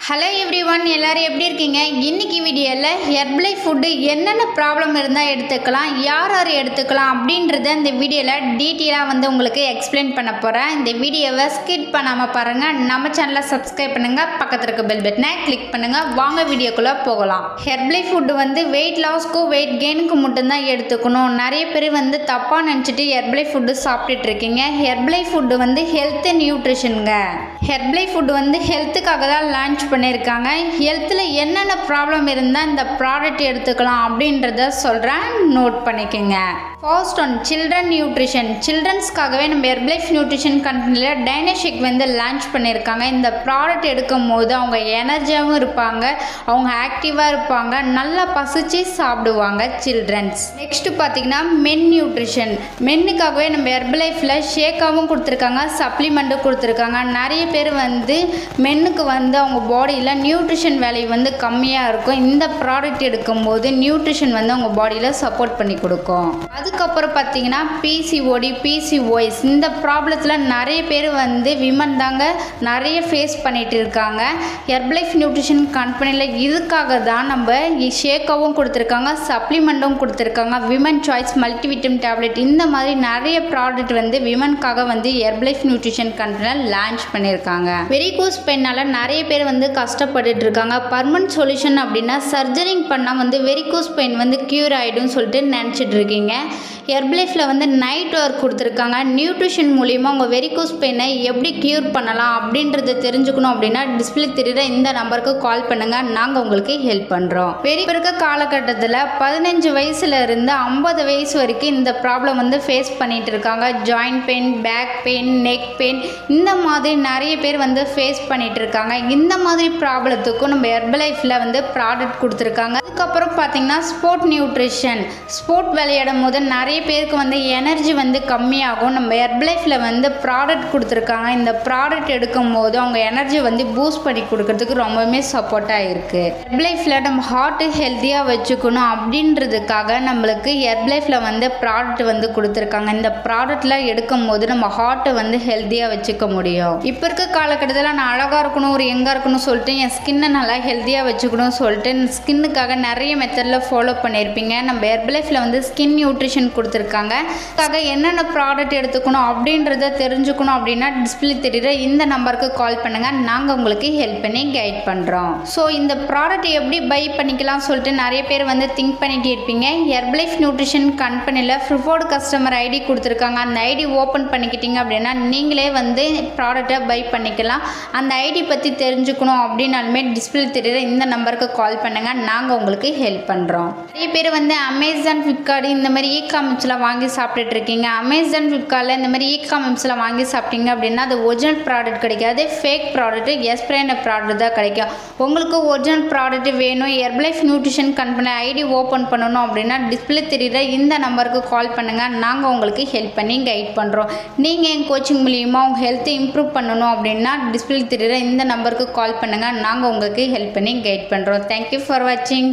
Hello everyone, எல்லாரும் எப்படி இருக்கீங்க? இன்னைக்கு வீடியோவில் ஹெர்பலைஃப் ஃபுட்டு என்னென்ன ப்ராப்ளம் இருந்தால் எடுத்துக்கலாம், யார் யார் எடுத்துக்கலாம் அப்படின்றத இந்த வீடியோவில் டீட்டெயிலாக உங்களுக்கு எக்ஸ்பிளைன் பண்ண போகிறேன். இந்த வீடியோவை ஸ்கிப் பண்ணாமல் பாருங்கள். நம்ம சேனலை சப்ஸ்கிரைப் பண்ணுங்கள், பக்கத்தில் இருக்க பெல் பட்டனை கிளிக் பண்ணுங்கள். வாங்க வீடியோக்குள்ளே போகலாம். ஹெர்பலைஃப் ஃபுட்டு வெயிட் லாஸ்க்கும் வெயிட் கெயினுக்கு மட்டும்தான் எடுத்துக்கணும். நிறைய பேர் தப்பாக நினச்சிட்டு ஹெர்பலைஃப் ஃபுட்டு சாப்பிட்டுட்டு இருக்கீங்க. ஹெர்பலைஃப் ஃபுட்டு ஹெல்த் நியூட்ரிஷனுங்க. ஹெர்பலைஃப் ஃபுட்டு ஹெல்த்துக்காக தான் லான்ச் பண்ணியிருக்காங்க. ஹெல்த்தில் என்னென்ன ப்ராப்ளம் இருந்தால் இந்த ப்ராடக்ட் எடுத்துக்கலாம் அப்படின்றத சொல்கிறேன், நோட் பண்ணிக்கோங்க. First one, children nutrition. சில்ட்ரன்ஸ்க்காகவே நம்ம ஹெர்பலைஃப் நியூட்ரிஷன் கம்பெனியில் டைனோஷேக் லான்ச் பண்ணியிருக்காங்க. இந்த ப்ராடக்ட் எடுக்கும் போது அவங்க எனர்ஜியாகவும் இருப்பாங்க, அவங்க ஆக்டிவாக இருப்பாங்க, நல்லா பசிச்சு சாப்பிடுவாங்க சில்ட்ரன்ஸ். நெக்ஸ்ட்டு பார்த்தீங்கன்னா மென் நியூட்ரிஷன். மென்னுக்காகவே நம்ம ஹெர்பலைஃபில் ஷேக்காகவும் கொடுத்துருக்காங்க, சப்ளிமெண்ட்டும் கொடுத்துருக்காங்க. நிறைய பேர் மென்னுக்கு அவங்க பாடியில் நியூட்ரிஷன் வேல்யூ கம்மியாக இருக்கும். இந்த ப்ராடக்ட் எடுக்கும்போது நியூட்ரிஷன் அவங்க பாடியில் சப்போர்ட் பண்ணி கொடுக்கும். அதுக்கப்புறம் பார்த்தீங்கன்னா பிசிஓடி, பிசிஓஎஸ். இந்த ப்ராப்ளத்தில் நிறைய பேர் விமன் தாங்க நிறைய ஃபேஸ் பண்ணிட்டு இருக்காங்க. ஹெர்பலைஃப் நியூட்ரிஷன் கம்பெனியில் இதுக்காக தான் நம்ம ஷேக்காகவும் கொடுத்துருக்காங்க, சப்ளிமெண்ட்டும் கொடுத்துருக்காங்க, விமன் சாய்ஸ் மல்டிவிட்டமின் டேப்லெட். இந்த மாதிரி நிறைய ப்ராடக்ட் விமனுக்காக ஹெர்பலைஃப் நியூட்ரிஷன் கம்பெனியில் லான்ச் பண்ணியிருக்காங்க. வெரிகோஸ் பெயினால் நிறைய பேர் கஷ்டப்பட்டுட்டு இருக்காங்க. பர்மனன்ட் சொல்யூஷன் அப்படின்னா சர்ஜரிங் பண்ணால் வெரிகோஸ் பெயின் கியூர் ஆகிடும் சொல்லிட்டு நினச்சிட்டு இருக்கீங்க. ஹெர்பலைஃபில் நைட் ஒர்க் கொடுத்துருக்காங்க. நியூட்ரிஷன் மூலிமா உங்கள் வெரிகோஸ் பெயினை எப்படி க்யூர் பண்ணலாம் அப்படின்றத தெரிஞ்சுக்கணும் அப்படின்னா டிஸ்பிளே தெரியுற இந்த நம்பருக்கு கால் பண்ணுங்கள், நாங்கள் உங்களுக்கு ஹெல்ப் பண்ணுறோம். இருக்க காலகட்டத்தில் 15 வயசுல இருந்து 50 வயசு வரைக்கும் இந்த ப்ராப்ளம் ஃபேஸ் பண்ணிட்டு இருக்காங்க. Joint pain, back pain, neck pain, இந்த மாதிரி நிறைய பேர் ஃபேஸ் பண்ணிட்டு இருக்காங்க. இந்த மாதிரி ப்ராப்ளத்துக்கும் நம்ம ஹெர்பலைஃபில் ப்ராடக்ட் கொடுத்துருக்காங்க. அதுக்கப்புறம் பார்த்தீங்கன்னா ஸ்போர்ட் நியூட்ரிஷன். ஸ்போர்ட் விளையாடும் போது நிறைய பேருக்கு எனர்ஜி கம்மியாகும். நம்ம ஹெர்பலைஃபில் ப்ராடக்ட் கொடுத்துருக்காங்க. இந்த ப்ராடக்ட் எடுக்கும் போது அவங்க எனர்ஜி பூஸ்ட் பண்ணி கொடுக்கறதுக்கு ரொம்பவுமே சப்போர்ட்டாக இருக்குது. ஹெர்பலைஃபில் நம்ம ஹார்ட் ஹெல்த்தியாக வச்சுக்கணும் அப்படின்றதுக்காக நம்மளுக்கு ஹெர்பலைஃபில் ப்ராடக்ட் கொடுத்துருக்காங்க. இந்த ப்ராடக்ட்லாம் எடுக்கும் போது நம்ம ஹார்ட்டை ஹெல்த்தியாக வச்சுக்க முடியும். இப்போ இருக்க காலகட்டத்தில் நான் அழகாக இருக்கணும், ஒரு யங்காக இருக்கணும் சொல்லிட்டு என் ஸ்கின்னை நல்லா ஹெல்த்தியாக வச்சுக்கணும் சொல்லிட்டு ஸ்கின்னுக்காக நிறைய மெத்தடில் ஃபாலோ பண்ணியிருப்பீங்க. நம்ம ஹெர்பலைஃபில் ஸ்கின் நியூட்ரிஷன் கொடுத்துருக்காங்க. அதுக்காக என்னென்ன ப்ராடக்ட் எடுத்துக்கணும் அப்படின்றத தெரிஞ்சுக்கணும் அப்படின்னா டிஸ்பிளே தெரியுற இந்த நம்பருக்கு கால் பண்ணுங்கள், நாங்கள் உங்களுக்கு ஹெல்ப் பண்ணி கைட் பண்ணுறோம். ஸோ இந்த ப்ராடக்ட் எப்படி பை பண்ணிக்கலாம் சொல்லிட்டு நிறைய பேர் திங்க் பண்ணிட்டு இருப்பீங்க. ஹெர்பலைஃப் நியூட்ரிஷன் கம்பெனியில் ப்ரிஃபர்டு கஸ்டமர் ஐடி கொடுத்துருக்காங்க. அந்த ஐடி ஓப்பன் பண்ணிக்கிட்டீங்க அப்படின்னா நீங்களே ப்ராடக்டை பை பண்ணிக்கலாம். அந்த ஐடி பற்றி தெரிஞ்சுக்கணும் அப்படின்னாலுமே டிஸ்பிளே தெரியுற இந்த நம்பருக்கு கால் பண்ணுங்கள், நாங்கள் உங்களுக்கு ஹெல்ப் பண்ணுறோம். நிறைய பேர் அமேசான், ஃப்ளிப்கார்ட் இந்த மாதிரி இ-காமர்ஸில் வாங்கி சாப்பிட்டுட்டு இருக்கீங்க. அமேசான், ஃப்ளிப்கார்ட்டில் இந்த மாதிரி இ-காமர்ஸில் வாங்கி சாப்பிட்டீங்க அப்படின்னா அது ஒரிஜினல் ப்ராடக்ட் கிடைக்காது, ஃபேக் ப்ராடக்ட், எஸ்பிரைன ப்ராடக்ட் தான் கிடைக்கும். உங்களுக்கு ஒரிஜினல் ப்ராடக்ட் வேணும், Herbalife nutrition company ID open பண்ணணும் அப்படின்னா டிஸ்பிளே தெரியுற இந்த நம்பருக்கு கால் பண்ணுங்கள், நாங்கள் உங்களுக்கு ஹெல்ப் பண்ணி கைட் பண்ணுறோம். நீங்கள் என் கோச்சிங் மூலியமாக உங்கள் ஹெல்த்தை இம்ப்ரூவ் பண்ணணும் அப்படின்னா டிஸ்பிளே தெரியுற இந்த நம்பருக்கு கால் பண்ணுங்கள், நாங்கள் உங்களுக்கு ஹெல்ப் பண்ணி கைட் பண்ணுறோம். தேங்க்யூ ஃபார் வாட்சிங்.